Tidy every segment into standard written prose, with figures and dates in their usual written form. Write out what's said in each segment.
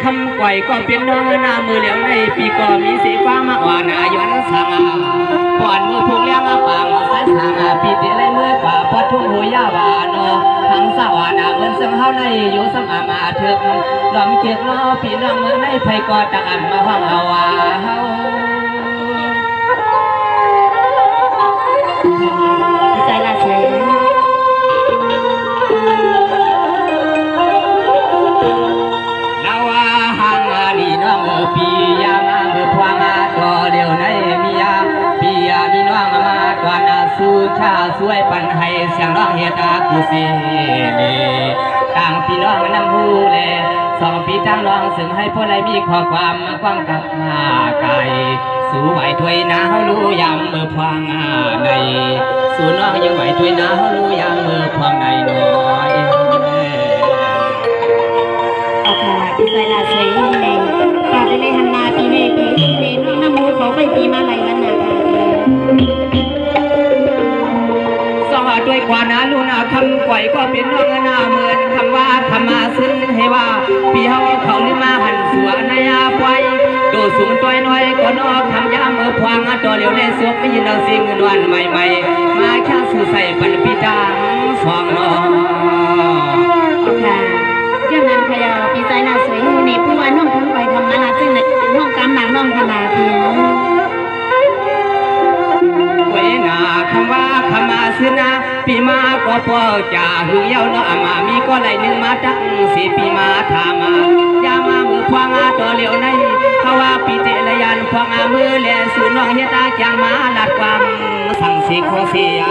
คำไกวก็เป็นน้องหน้ามือเหลียวในปีก็มีสีฟ้ามาอ่อนอายุนสังก่อนมือพุงเลี้ยงปังสายสังปีเตะมือกว่าพอทุ่งหัวยาวานทั้งสาวนาเงินเสียงเฮาในอยู่สมามาถึงลอมเกียกน้อพี่น้องมือในไผก็ตะอันมาห้องเอาว่าเฮาใจละเฉยเราว่าห่างลีน้องปียามาเมื่อพวงตัวเดียวในมียาปียามีน้องมาตัวนาสู้ชาสวยปันให้เสียงร้องเฮตากุศิเลต่างพี่น้องนำหูเลสองปีทั้งน้องซึ่งให้พ่อไรมีข้อความมากว้างกับมาไก่สู้ไหวถวยนาเฮารู้ยามเมื่อพวงในสู้น้องยังไหวถวยนาเฮารู้ยามเมื่อพวงในน้อยเอาค่ะดีใจละเฉยปาดเลยหันมาปีนี้ปีน้องน้ำมูเขาไปปีมาไหลวันน่ะสองด้วยกว่านาลูนาคำก่อยก็เป็นน้องนาเหมือนคำว่าคำมาซึ้งให้ว่าพี่เฮาเขาลืมมาหันสัวนายาปวยโดสูงตัวน้อยก็นอคำยามเมื่อพวงตัวเดียวเล่นสวกไม่ยินเราสิ่งนวลใหม่ๆมาแค่สู่ใส่ปันปีดังสองนอค่ะเรื่องนั้นพยาปีใจละสวยนี่ผู้ว่าน้องทั้งไปทำมาลาซึ่งในห้องกำหนังน้องขนาดเพียงเวนาคำว่าคำมาซึ้งนะปีมาก็พอจะหึงเย้าเนาะมามีก็ไหลหนึ่งมาตั้งสี่ปีมาถามยามามือพวงตัวเหลียวในเขาว่าปีเตะยันพวงมือแหล่สู่น้องเฮตาจางมาลัดความสั่งสีของเสีย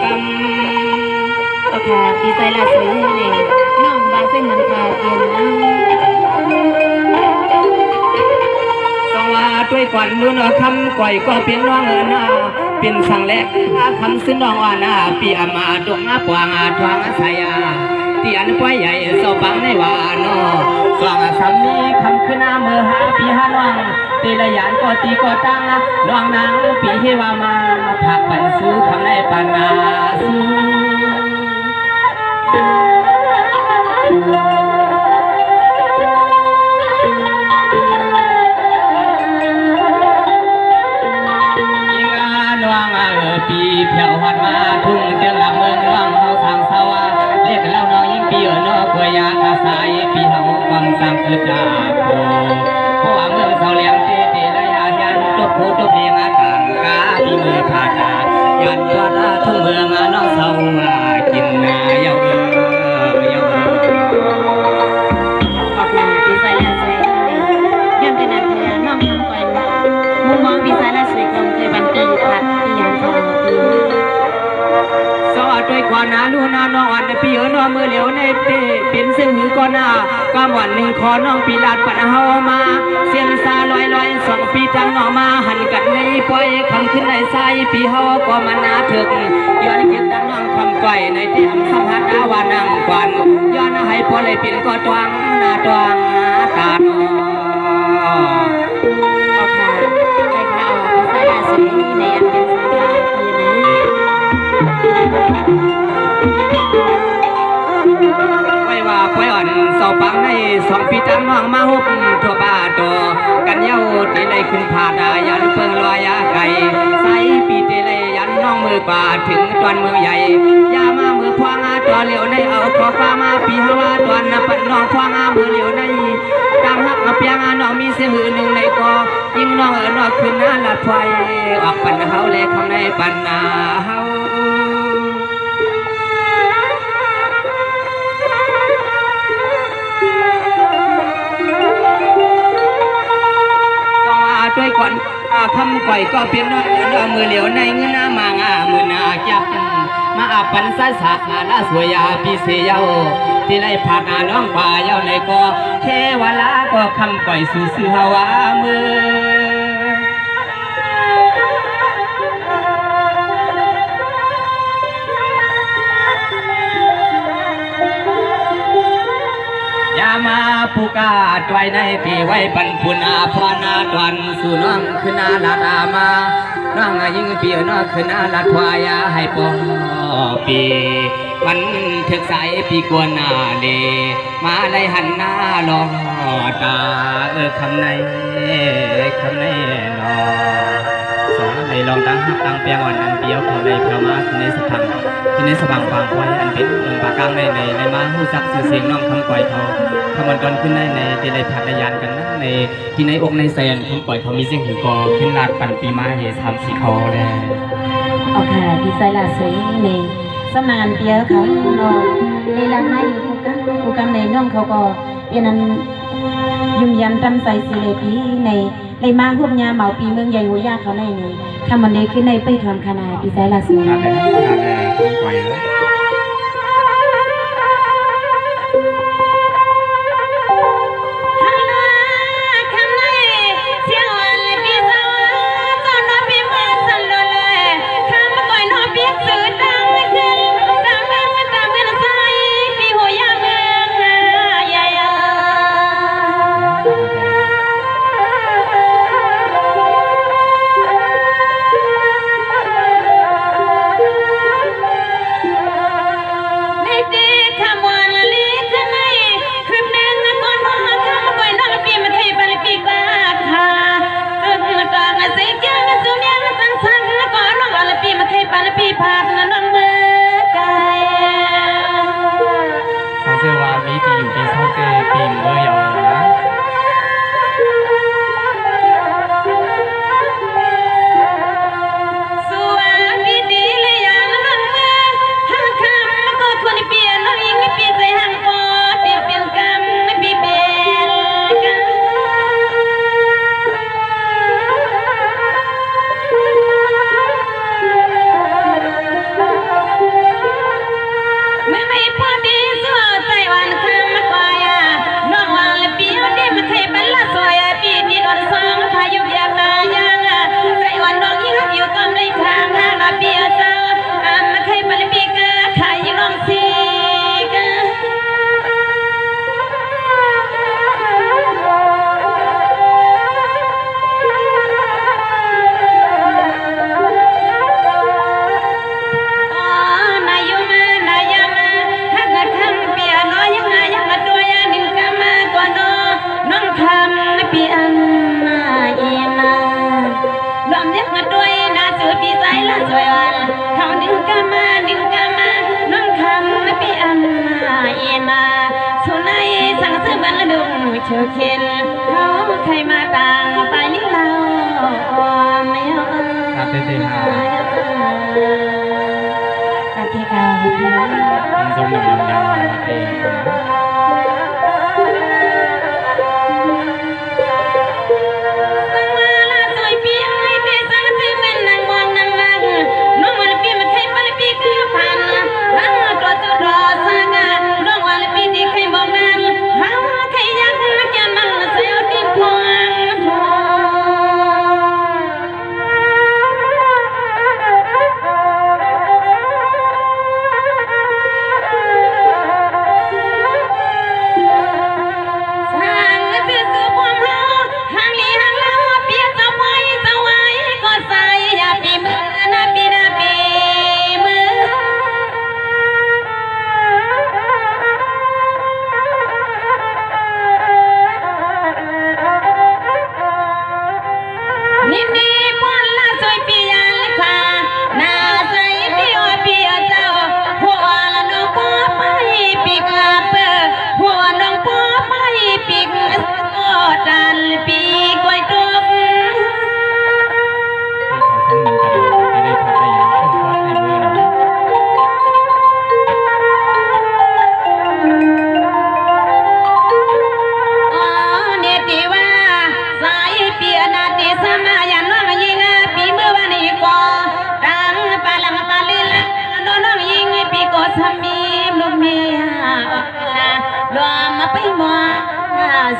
กำโอเคปีใจละสวยนี่น้องบาเส้นน้ำตาเพียงต้องว่าด้วยก่อนมือเนาะคำก่อยก็เป็นน้องนาเป็นสั่งแรกคำซึ้งน้องว่านาปีอามาดวงปวงทวงสายาเตียนป้อยใหญ่เสาบังในวานอสองสามีคำขึ้นหน้ามือหาปีหาน้องตีละยานก็ตีก็ตั้งน้องนางปีเฮวามาถักปันสู้คำในปานาสู้ปีเพียวหัดมาทุ่งเตียงหลังเมืองน้องเขาทางสาวเรียกเล่าน้องยิ่งปีนอกเกยากอาศัยปีเฮาความสร้างคือจากโพเพราะว่าเมืองเสาเลี้ยงเตระยะยันตุบผูตุบเลี้ยงต่างกาปีมือผ่าตายันตัวตาทุ่งเมืองน้องเสากินนาเยาโอเคปีใจละสวยยังเป็นอะไรน้องทำก่อนมุมมองปีใจละสวยของเคยบันปีผัดปียันทองสอดด้วยกว่านาลูนาน้องอันปีน้องมือเหลียวในเป้เป็นซึ่งหือก่อนหน้าก็วันหนึ่งขอน้องปีลาดปัดเฮามาเสียนซาลอยสองปีจังน้องมาหันกันในปล่อยคำขึ้นในสายปีเฮาก็มานาถึกย้อนเก็บตั้งน้องคำไก่ในเตียมสัมผัสดาวานังกวนย้อนให้พอเลยเปลี่ยนก็ตวงนาตวงตาโนเอาค่ะไปค่ะเอาพิซซ่าลาสีในอันเป็นสัญญาปีนะไว้ว่าไว้อ่อนเสาปังในสองปีจังน้องมาหุบทั่วบ้านตัวกันเย้าตีเลยขึ้นผาดายันเปิงลอยไก่ใส่ปีเตเลยยันน้องมือกว่าถึงตอนมือใหญ่ยามามือพวงตัวเหลียวในเอาขอฟ้ามาปีฮาวาตอนนับน้องพวงมือเหลียวในตามหักเปียงน้องมีเสียงหือหนึ่งในกอยิ่งน้องน้องขึ้นหน้าลัดไฟออกปันเฮาและคำในปันนาเฮาด้วยก่อนคำก่อยก็เพียงน้อยมือเหลียวในเงินหน้ามางามือนาจับมาปันสาสาลาสวยาปีเสียาวที่ไรผ่านน้องป่าเย้าในก็เทวลาก็คำก่อยสู่สื่อฮาวามือยามาผู้กาดไว้ในที่ไว้ปันปุนาพนาตวันสู่น้องขึ้นนาลาดามาน้องยิ่งเปียน้องขึ้นนาลาดวายาให้ปอปี มันถึกสายปีกวนหน้าเลมาได้หันหน้าลองตาคำในนอสอนในลองตั้งหักตั้งเปียงอ่อนอันเปียวของในพระมาที่ในสพังฟางไว้อันเป็นเมืองปากกลางในมาหูซักสื่อเสียงน้องคำปล่อยเขาคำมันก่อนขึ้นในที่ในพัดยานกันนั้นในที่ในอกในแสนคำปล่อยเขามีเสียงหือกอขึ้นลาดปั่นปีมาเหตุทำสีคอเลย โอเคพี่ใส่ละสวยนี่สำนานเปียเขาเนาะในลำไม้กูกำในน้องเขาก็เป็นนั้นยุ่มยำจำใส่สิเลยปีในมาหุบยาเหมาปีเมืองใหญ่หัวยาเขาในนี่ทำมันนี้ขึ้นในไปทำคณะพี่ใส่ละสวย ทำเลยปล่อยเลย เชื่อเข็นเขาใครมาต่างไปนี่เราไม่เอาครับเต้นฮะการเทกาหุบน้ำมันทรงหนึ่งลำยาวมาเอง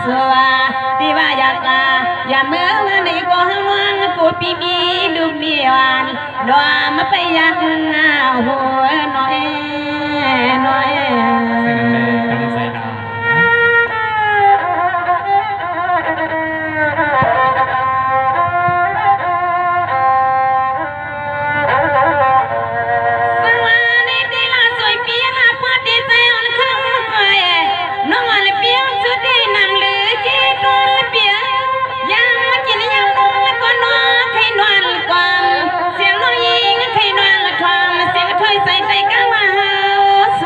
สัวที่ว่าอยากอย่าเมื่อวันนี้ก็ห้างวังกูปีมีลูกมีวันดอมาไปยักหัวน้อยน้อยสวัสดีที่ลาสวยเปียน ใส่ใจกะมาส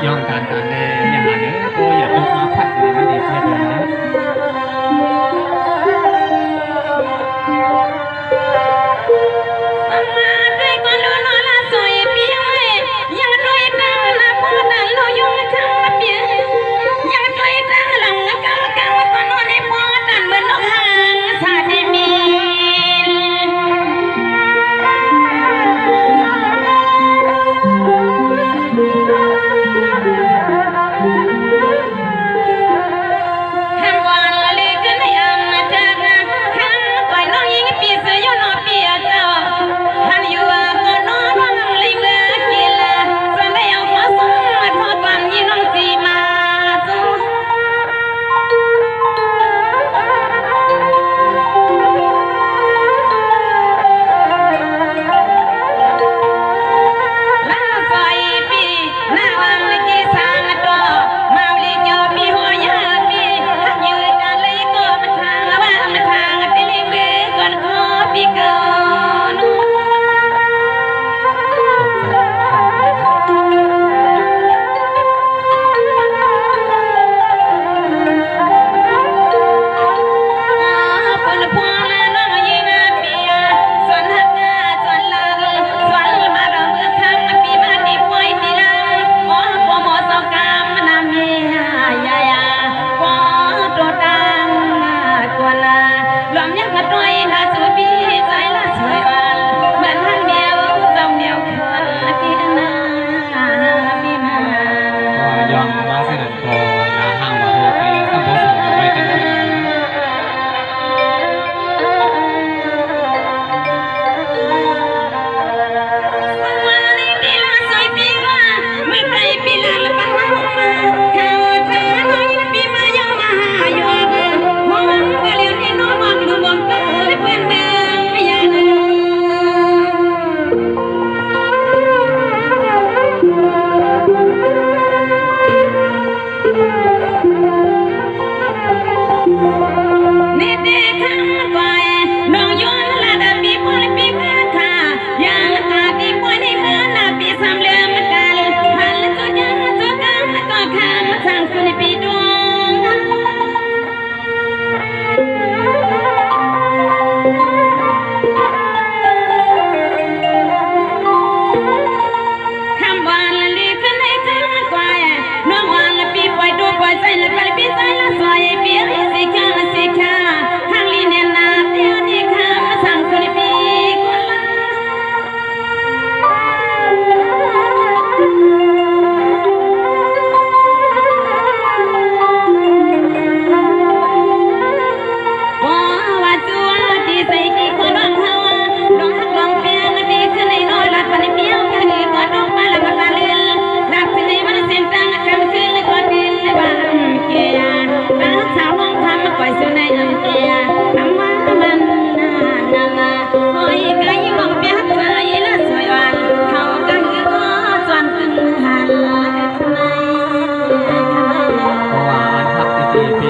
อย่องการการเล่นอย่างนั้นก็อย่าตกมาพัดเลยมันดีเสียเลยนะ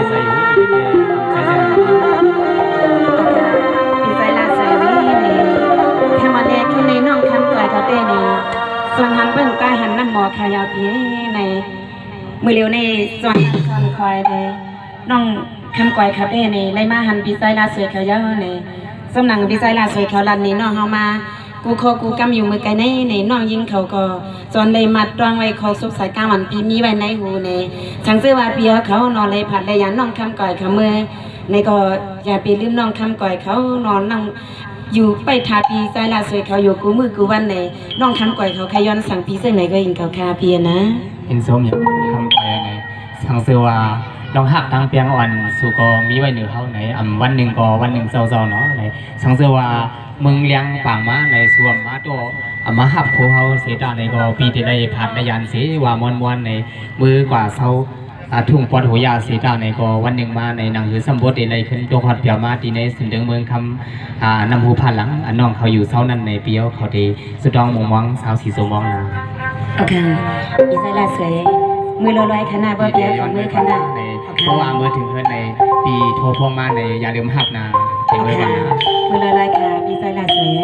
ใส่หูใส่เส้นหนา ปีใจลาสวยนี่แค่มาแลแค่ในน้องคำก่อยเขาเต้นี่ส่วนหันเปิ้นใกล้หันน้ำหมอขายาวปีในมือเร็วในส่วนคำคอยในน้องคำก่อยเขาเต้นี่ไล่มาหันปีใจลาสวยเขาเยอะในสำนักปีใจลาสวยเขาลันนี่น้องเฮามากูคอกูกำอยู่มือไกลในน้องยิงเขาก็จนเลยมัดตวงไว้คอสุกสายกลางวันปีมีไว้ในหูในฉันซื้อว่าเปียเขานอนเลยผัดเลยยันน้องคำก่อยเขามือในก็อย่าไปลืมน้องคำก่อยเขานอนนั่งอยู่ไปทาปีใจลาสวยเขาอยู่กูมือกูวันในน้องคำก่อยเขาขย้อนสั่งปีเส้นไหนก็ยิงเขาคาเพียนะ เห็นส้มอย่างคำไปยังไงสังเสว่าลองหักทางเปียงอ่อนสู่ก็มีไว้เหนือเขาไหนวันหนึ่งก็วันหนึ่งเศร้าๆเนาะไหนสังเสว่ามึงเลี้ยงป่างมาในส่วนมาตัวมาหับโคเขาเสียดายในก็ปีที่ได้ผ่านในยันเสียว่ามวนในมือกว่าเศร้าทุ่งปอดหัวยาเสียดายในก็วันหนึ่งมาในหนังหือสมบูรณ์อะไรขึ้นตัวฮอดเปียวมาที่ในสินเดิงเมืองคำนำหูผ่านหลังน้องเขาอยู่เศร้านั้นในเปียวเขาดีสุดดองมงวังสาวสีสมองนะ โอเคปีใจลาสวยมือลอยขนาดบ่เปียของมือขนาด เพราะว่าเมื่อถึงเพื่อนในปีโทรพ่อมาในอย่าลืมหักนาเป็นไว้วันนะ มือลอยค่ะปีใจลาสวย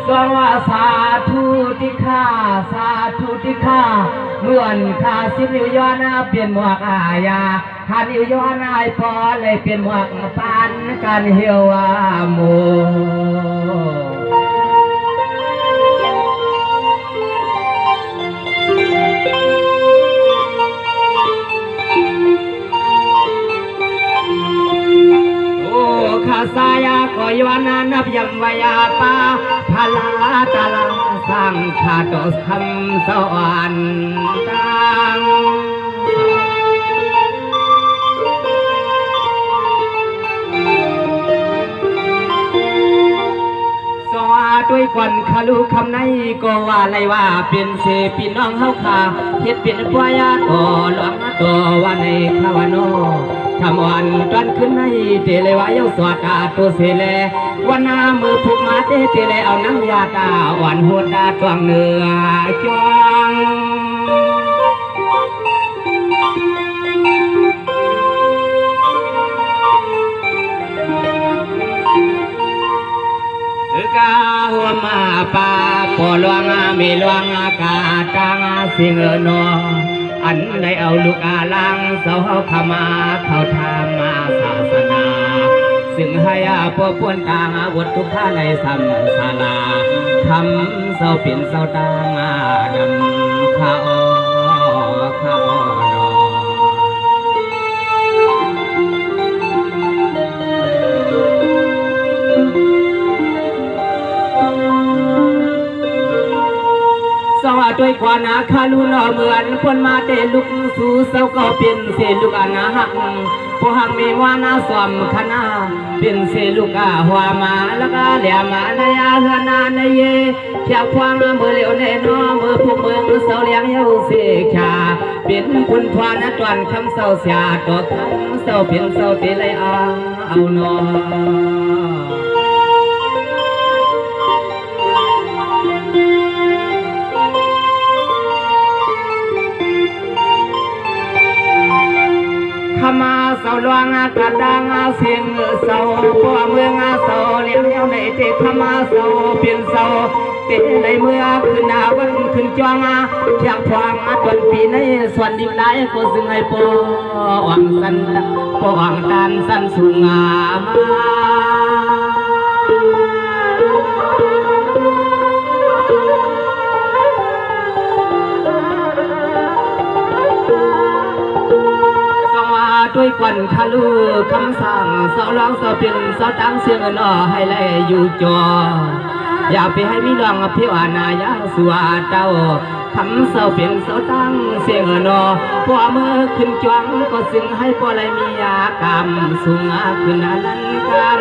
สวัสาธุติข้าสาธุติข้าเมื่อนข้าสินิวยอนาเปลี่ยนหมวกอาญาหานิวยอนายพอเลยเปลี่ยนหมวกปานกันเหี่ยวโมข้าสายาก็ยานานับยำวายาปาพาลาตาลาสังขาดคำสวรรค์ดังสวาด้วยกวนขลุคำในก็ว่าไรว่าเป็นเสปีน้องเฮาขาเฮ็ดเป็นปัวยาต่อหลวงตัววันในขาวโนคำวันตอนขึ้นในเตเลวายสวดาตัวเสเลวันนามือผูกมาเตเลเอาน้ำยาตาวันหัวดาตวงเนื้อจวงกาหัวมาปาปอลวงมีลวงกาตังสิงโนอันได้เอาลูกอาลังเสาขมาเข้าทามาศาสนาซึ่งให้พวกปวนตางวัตถุข้าในสัมศาลาทำเสาปิ่นเสาตางนำข้าอ้อข้าอ้อนอสวัสดีกว่านาคาลุนเหมือนคนมาเตลุกสู่เสาก็เป็นเสลูกอานาหักพวหักมีวานาสวมคณาเป็นเสลูกอาหัวมาแล้วก็เหลี่ยมาในอาหนาในเยเขียวควางมือเหลียวในน้อมือพวกเมืองเสาเลี้ยงเยาเสียชาเป็นคุณพานตอนคำเสาเสียตัวคำเสาเป็นเสาเตเลยเอานอขมาเสาลวงกระดังเสียงเสาปัวเมืองเสาเลี้ยงเลี้ยวในเตขมาเสาเปลี่ยนเสาเตในเมื่อขึ้นหน้าวันขึ้นจวงเที่ยงทวงต้นปีในส่วนดิบได้ก็ซึ่งให้ปอวังสันปอวังดันสันสูงมาด้วยกวนขลูคำสั่งเสาร้องเสาเป็นเสาตั้งเสียงนอให้ไล่อยู่จออย่าไปให้มีเรื่องพิวานายาสวาเจ้าคำเสาเป็นเสาตั้งเสียงนอพอเมื่อขึ้นจวงก็ซึ่งให้พอไรมียากรรมสูงขึ้นอลันกัน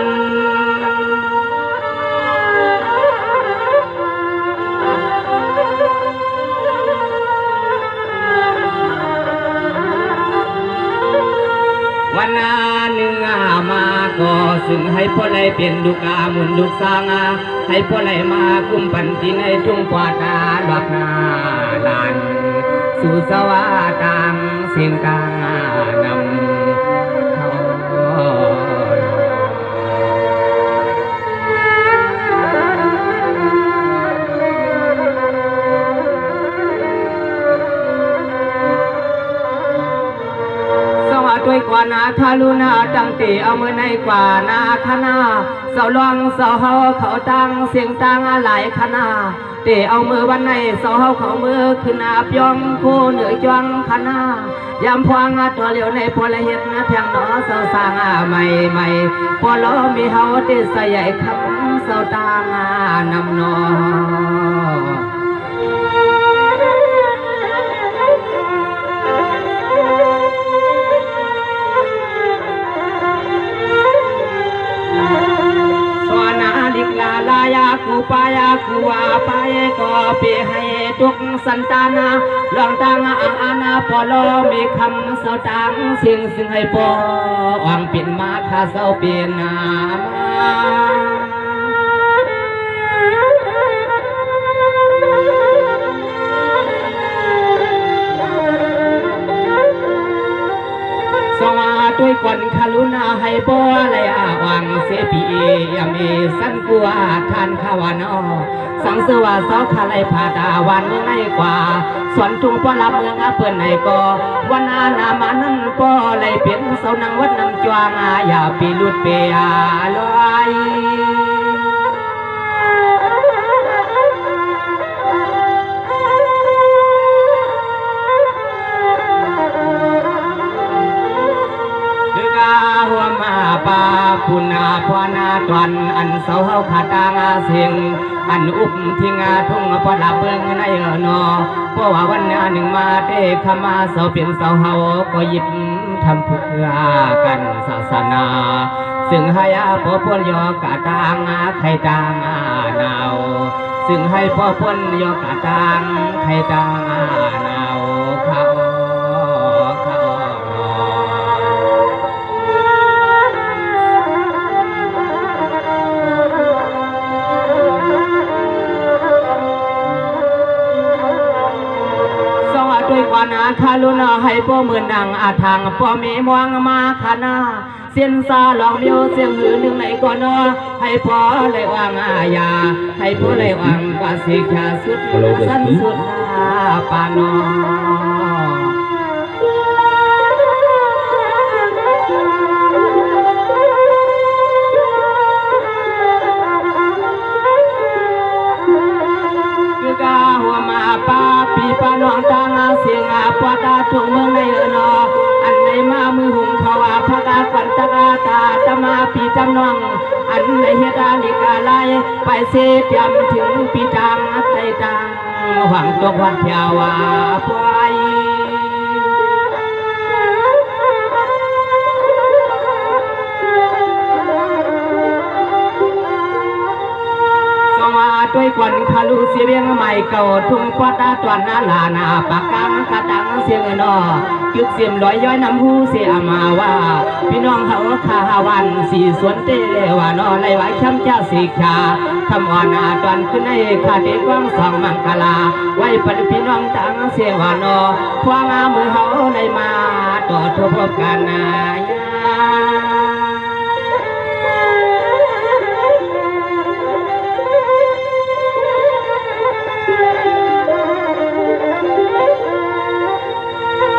วันนาหนึ่งมาก็ซึ่งให้พ่อไรเป็นลูกอามุนลูกสางให้พ่อไรมากุมปันติในทุ่งกวาดาหลักนาลานส สู่สวาตังเสียงกานำเขาด้วยกว่านาทารุณาตั้งตีเอามือในกว่านาคณาเสาลองเสาเฮาเขาตั้งเสียงตั้งหลายคณาเตเอามือวันในเสาเฮาเขามือขึ้นอาบยองคู่เหนือจวงคณายามพวงตัวเหลียวในพลเห็ดนะแทงหนอเสาสร้างใหม่ใหม่พอล้อมีเฮาติดใส่ใหญ่คำเสาตางนำนอลายากูปายากูวาปายก็เปียให้ทุกสันตานาลองตังอานาปอลมีคำเสาตังเสียงซึ่งให้ปอวังปิ่นมาคาเสาเปียนาสวาด้วยกวนคารุณาให้บ่เลยอาวังเสปียามเอสันกัวทานขาวานอสังเสวาสอคาไลผาดาวันเมืองในกว่าสวนจุงปอลาเมืองเปิ่นในกอวันอานามานันปอเลยเปลี่ยนเสานังวัดนำจวงอย่าปีลุดเปียลอยหัวมาปาพุนาพวนาตวันอันเสาเฮาขาตางาเสียงอันอุบทิงาทุ่งพอลาเบืองในนอเพราะว่าวันหนึ่งมาเตขมาเสาเปลี่ยนเสาเฮาก็หยิบทำเพื่อกันศาสนาซึ่งให้พ่อพ้นยอกะตางไข่ตางนาวซึ่งให้พ่อพ้นยอกะตางไข่ตางนาวเขาด้วยกว่านาคาลุนาให้พ่อเมือนดังอาทางพ่อมีมวงมาคานาเสียนซาลองเดียวเสียงหือหนึ่งในก่อนนอให้พ่อเลยวางอาญาให้พ่อเลยวางกว่าสิกาสุดสั้นสุดนาปานอหัวมาปาปีปานองตางาเสียงอาปวดาถุงเมืองในนออันในมามือหุงเขาอาพกาควันตะกาตาตมาปีจำนองอันในเฮตาลิกาไลไปเสียจำถึงปีตังใจตังหวังตัววันเพียวาปวยด้วยกวนคาลูเสียเบียงใหม่เก่าทุ่งควาตาตวนนาลานาปากกังกะตังเสียงนอจึกเสียมลอยย้อยน้ำหูเสียมาว่าพี่น้องเขาขาวันสีสวนเตเลวานอไลไว้ช้ำเจ้าสีขาคำอ่อนอาตวนขึ้นในคาเดกว้างสองมังกลาไว้ปันพี่น้องตังเสียวานอพวงอามือเขาในมาต่อทบกันนาย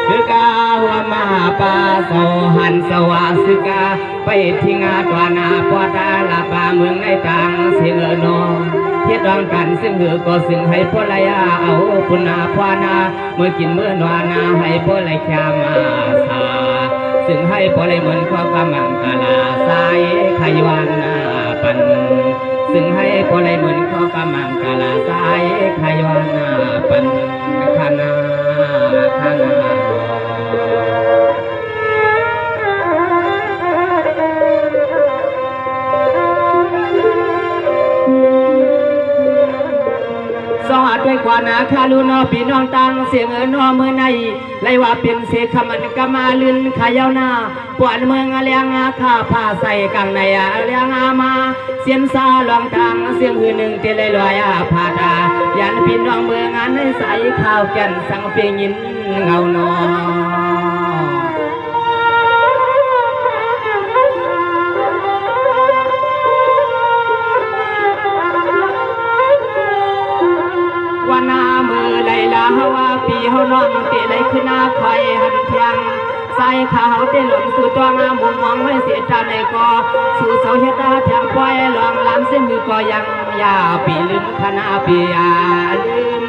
คือกาหัวมาปาโซหันสวาสึกาไปทิ้งอาตวนาปวดาลาปาเมืองในตังเสียนอเฮ็ดรังกันซึ่งหือก็ซึ่งให้พลายาเอาปุนาพวานาเมื่อกินเมื่อนวานาให้พลายชามาสาซึ่งให้พลายเหมือนข้อกำมังกาลาสายขยวานนาปันซึ่งให้พลายเหมือนข้อกำมังกาลาสายขยวานนาปันคณาคณาสวัสดีกว่านาคาลุนอพี่น้องตังเสียงนอมือในไลว่าเป็นเสกขมันกมาลืนขายาวนาปวดเมืองเลียงอาข้าผ้าใส่กังในเลียงอามาเสียนซาหลวงตังเสียงหือหนึ่งเตลลอยผาดายันพี่น้องเมืองอันในใสข้าวแก่นสังเปียยิน เงานอวันนามือไหลลาว่าปีเฮาน้องเตะไหลขึ้นหน้าคอยหันเทียงใส่ขาวเตะหล่นสู่ตัวงามมุมมองไว้เสียจานในกอสู่เสาเฮ็ดตาแทงปล่อยลองลำเส้นมือก็ยังยาปีลืมคณะปียาลืม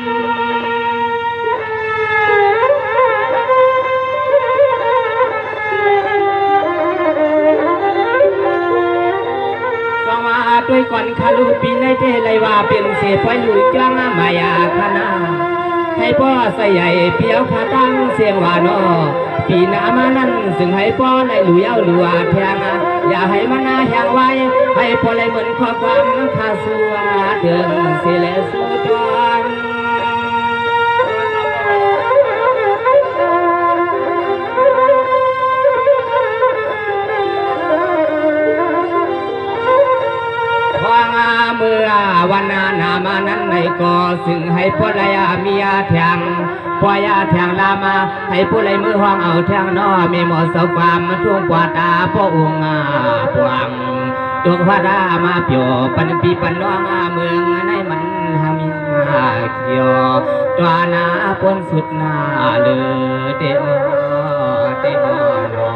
ด้วยก่อนคาลูปีในเทไลว่าเป็นเสียไฟลุยจ้างมายาคณะให้พ่อใส่ใหญ่เปียวขาตั้งเสียงว่านอปีหน้ามานั้นซึ่งให้พ่อในหลุยเอาหลัวแทงอย่าให้มันนาแหงไว้ให้พ่อเลยเหมือนข้อความคาสัวเดินเสียและสู้ตอนเมื่อวันนามานั้นในก่อซึ่งให้พ่อลายเมียแทงพ่อยาแทงลามาให้ผู้ใดมือห้องเอาแทงนอมีหมดสความทุ่งกว่าตาพ่อองค์ปวงตัวพระดามาเปียวปันปีปันน้องเมืองในมันหามิมาเขียวตัวนาปนสุดนาเลยเตอเตอนอ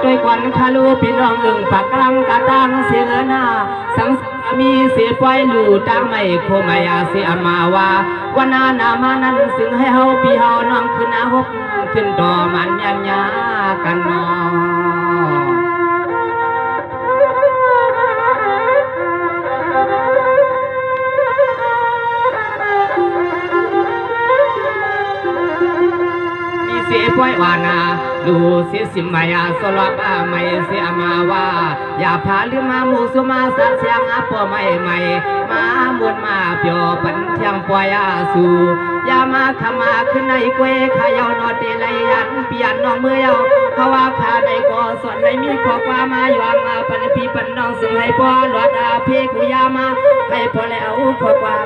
ด้วยควันคาลูพี่น้องอึ่งปากกลางกะตังเสียหน้าสังมีเสียไฟลู่ตั้งไม่โคมายาเสียมาว่าวันนามานั้นซึ่งให้เฮาพี่เฮาน้องขึ้นหกขึ้นต่อมันยันยากันนอเสียป่วยวานาดูเสียสิมายาสลับไม่เสียมาว่าอย่าพาลืมมาหมูสุมาสัตเสียงปอไม่มาบุญมาเปียวปันเทียงปวยสู่อย่ามาขมาขึ้นในเกวขายาวนอเตลยันเปียนน้องเมื่อยเพราะว่าขาในก่อส่วนในมีขอความมาหยองปันปีปันน้องส่งให้พ่อหลอดเพกุยามาให้พ่อแล้วขอความ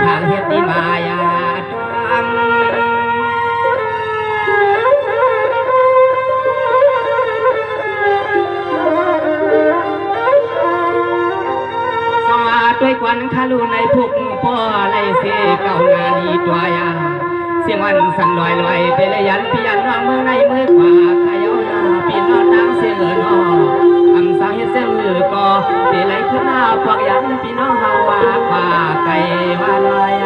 ผ่าเฮ็ดดีมายาตังด้วยควันคาลูในพุกพ่อไล่เสเก่างานอีตัวยาเสียงวันสั่นลอยเตลยันพี่ยันน้องมือในมือขวาขยาวนาปีนอตั้งเสียงนออำสางเฮ็ดเสียงมือก็เตลไหขึ้นหน้าพวกยันพี่น้องเฮาว่าป่าไก่ว่าลอย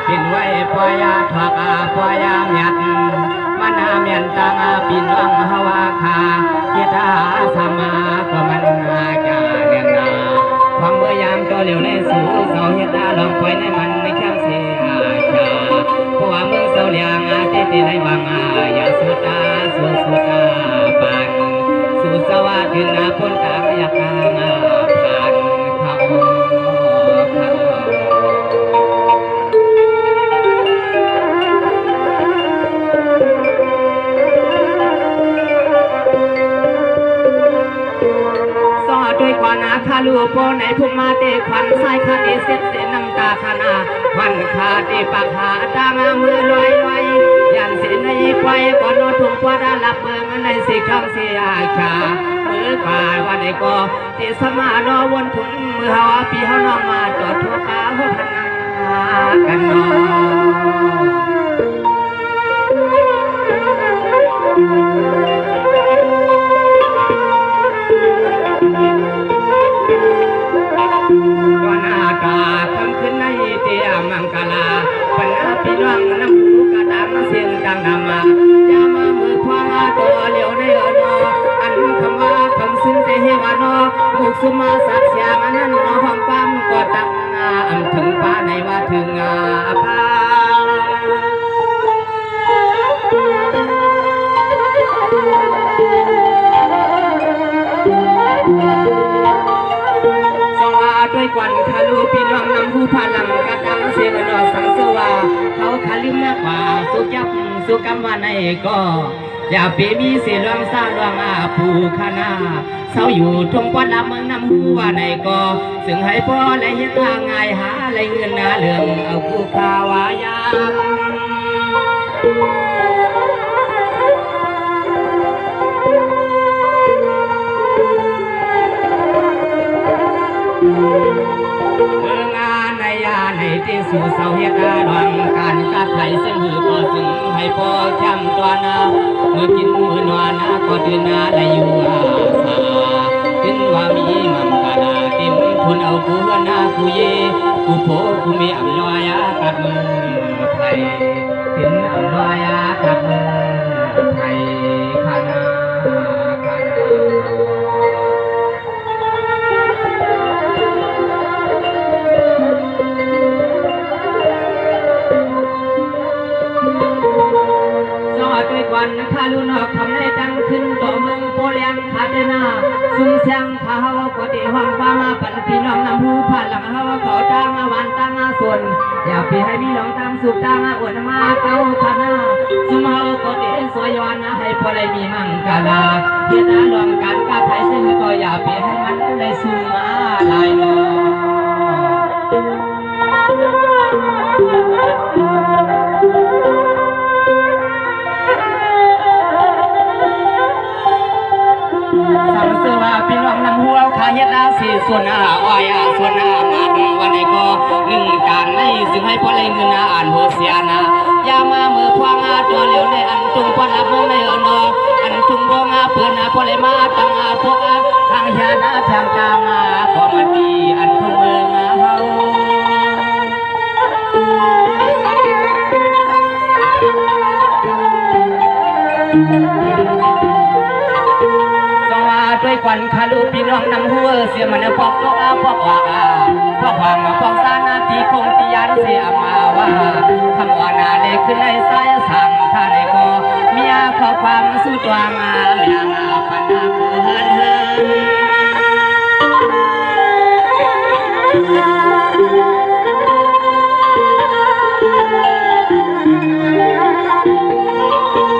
เป็นไว้ปอยาทอกปอยาเมียดมันเมียนตังปีน้องฮาวาคาเกียรติสมาก็มันจะเนียนนาความเมื่อยามตัวเหลียวในสู่เสาเฮ็ดลองปล่อยในมันในแคมเสียชาเพราะว่าเมื่อเสาเลียงเตในบางอย่าสุดาปันสู่สวัสดินาพ้นตาอยากมาผ่านเขาด้วยควันคาลูโปในภูมิมาเตควันสายคาเอเสเสน้ำตาคานาควันคาเตปากหาตางมือลอยยันเสนในไฟก่อนนอนทุ่งกว่าดาลับเมืองในสิข้างเสียชามือกายวันในก็เตสมานอวนถุนมือหาปีเฮานอมาจอดทั่วป่าหัวพนากันนอกาคำขึ้นในเตียมังกลาปัญหาพี่น้องน้ำหูกระดังเสียงดังนำมาอย่ามามือพวงตัวเหลียวในอนออันคำว่าคำสิ้นเตวานอมุกสุมาสัตเสียงอันนั้นนอห้องปั๊มก็ตังอันถึงป้าในว่าถึงป้า กวนคาลูพี่น้องนำผู้พลังกระดังเสียงนอสังสวาเขาคาลิมมากกว่าสุยับสุกรรมวันไหนก็อย่าไปมีเสียงร้องสร้างร้องอาปูคณาเศร้าอยู่ทงปอนรับเมืองนำผู้ว่าไหนก็ซึ่งให้พ่อและเห็นทางง่ายหาอะไรเงินนาเหลืองเอาผู้ข่าวายามงานในยาในที่สู่เสาเหตุดวงการกาไทยเส้นหือก็ซึ่งให้พ่อจำตัวนาเมื่อกินมือนวนาก็ดืนนาและอยู่อาสาถึงว่ามีมังกาลาเต็มทุนเอากูนากูเยกูโผกูมีอำนวยกัดมือไทยถึงอำนวยกัดมือไทยขนาด้วยกวนคาลุนอกคำในดังขึ้นต่อเมืองโปเลียงคาเดนาซุ่มเสียงข้าวกติห้องฟ้ามาปั่นพี่น้องนำหูผ่านหลังเฮาก่อจ้างมาวันตั้งส่วนอย่าไปให้พี่น้องตามสุขจ้างอวดมาเก้าคณะซุ่มเฮากติสวยวันนะให้พอได้มีมังกาลาเพื่อรวมกันกับไทยซึ่งก็อย่าไปให้มันได้สุ่มมาลายนอสังเสว่าพี่น้องนำหัวขาเฮ็ดอาสีส่วนอ้อยส่วนมาวันไหนก็หนึ่งการในซึ่งให้พ่อเลยเงินอ่านโหเสียนะยามาเมื่อพวงตัวเหลียวในอันจุงพอรับเมืองในอนอันจุงพวงเพื่อนพ่อเลยมาตั้งพวกทางยานาทางจางก็มันดีอันทุ่งเมืองเฮาด้วยควันคาลูพี่น้องนำหัวเสียมันปอกโลอาปอกว่าปอกวังปอกซานาทีคงตียันเสียมาว่าคำว่านาเลยขึ้นในสายสั่งท่าในก็เมียขอความสู้ตัวงามอย่างปันนาเฮือน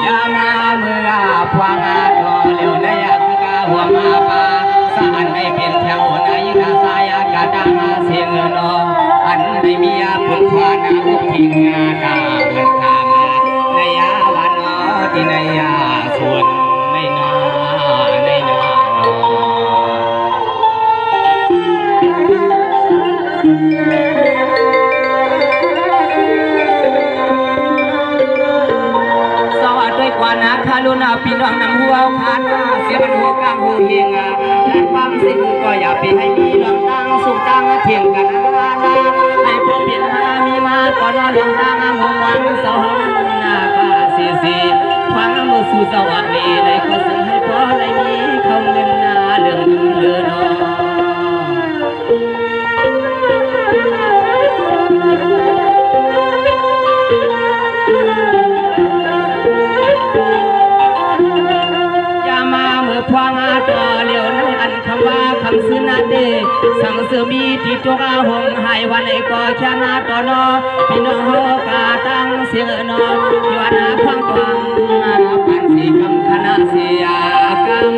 ยามาเมื่อพวงตัวเร็วในหัวมาปาสานในเป็นแถวในนาสายกาดังเสียงนออันในมีผลพานาอุพิงาดาเงินทางในยาวันนอที่ในยาส่วนในนากว่านาคาลุนาพี่น้องนำหัวขาดเสียมันหัวกลางหัวเฮียงและความสิ่งก็อย่าไปให้มีลำตั้งสุขตั้งเทียงกันให้พบเปลี่ยนมีมาก่อนลงตั้งมองวันสองหน้าป้าสีฟังมือสู่สวัสดีในก็ซึ่งให้พอได้มีเขาเงินนาเรื่องเลือนพวงตัวเหลียวในอันคำว่าคำซื้อนาเดสังเสมีที่ตัวหงหายวันไหนก็ชนะต่อนอพี่น้องโหกาตั้งเสียงนออยู่อันควังกวางปันสีคำคณะเสียกรรม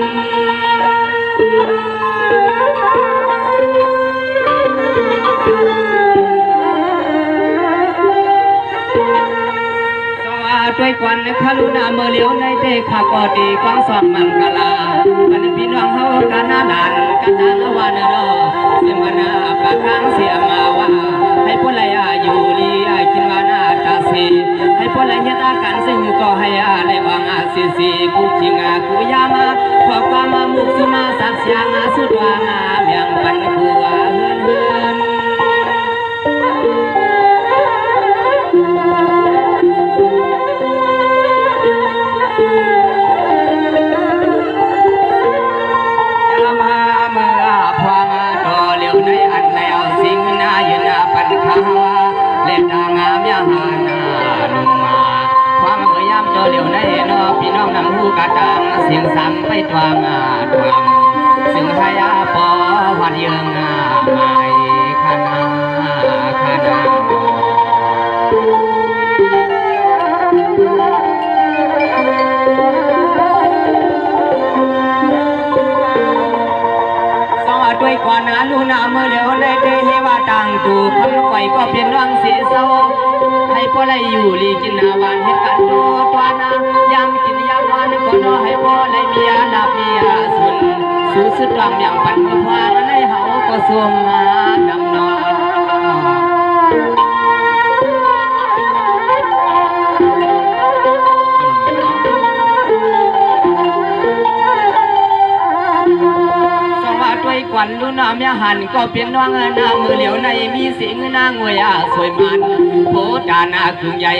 ด้วยควันคาลุนาเมื่อเลี้ยวในเตะขากอดีกองสองมังกลาปันพี่น้องเฮากันนาดานกันทางวันรอเสียมานาปากกางเสียมาว่าให้พลายอยู่ลีกินวานาตาสีให้พลายเห็นอาการซึ่งก็ให้ในวังสีกูจิงกูยามาขอความมุกสุมาสักเสียงสุดวางเบียงปันกูเฮือนเล่นดางามยาหานาลุงมาความพยายามเจอเหลียวในนอพี่น้องนำหูกระดังเสียงซ้ำไปตัวงาดวงซึ่งพยาปอวันเยืองไม่ ดูคำไว้ก็เพียงน้องเสียเศร้าให้พ่อไรอยู่ลีกินอาวันเห็ดกันดูตัวน้ายามกินยามนอนก็นอให้พ่อไรเมียนับเมียสุนสู้สุดดำอย่างปันมือพวางในเฮาก็สวมมานำนอด้วยกวนลุน้ำยาหันก็เปลี่ยนน้องนามือเหลียวในมีสิงนางวยสวยมันโพดานาคืงใหญ่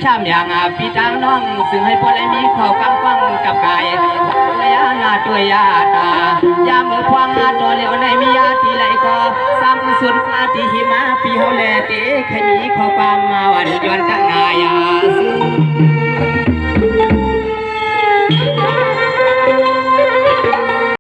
ชามอย่างพี่ทางน้องซึ่งให้พ่อได้มีข้าวกำกวังกับกายยานาตัวยาตายามือพวงตัวเหลียวในมียาทีไรก็ซ้ำสุดฟ้าที่หิมะปีเฮาแลเตเคยมีข้าวความมาวันย้อนตั้งนายาสุ